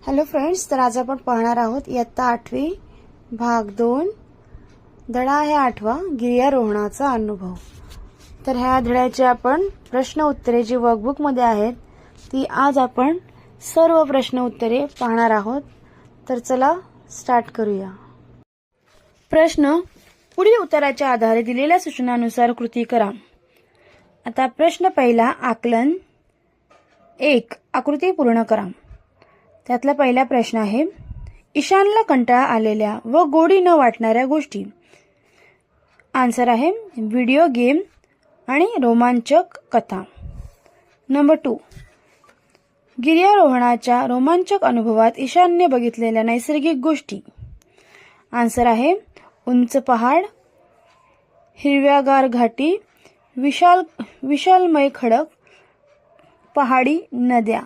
Hello friends, तर आज आपण पाहणार आहोत इयत्ता 8वी भाग 2 धडा आहे 8वा गिर्यारोहणाचा अनुभव। तर ह्या धड्याचे आपण प्रश्न उत्तरे जी वर्कबुक मध्ये आहेत ती आज आपण सर्व प्रश्न उत्तरे पाहणार आहोत। तर चला स्टार्ट करूया। प्रश्न, पुढील उत्तराच्या आधारे दिलेल्या सूचनानुसार कृती करा। आता प्रश्न पहिला, आकलन 1, आकृती पूर्ण करा। त्यातला पहिला प्रश्न आहे, ईशानला कंटाळा आलेल्या व गोडी न वाटणाऱ्या गोष्टी। आन्सर आहे व्हिडिओ गेम आणि रोमांचक कथा। नंबर 2, गिर्यारोहणाच्या रोमांचक अनुभवात ईशानने बघितलेल्या नैसर्गिक गोष्टी। आन्सर आहे उंच पहाड, हिरव्यागार घाटी, विशालमय खडक, पहाडी नद्या।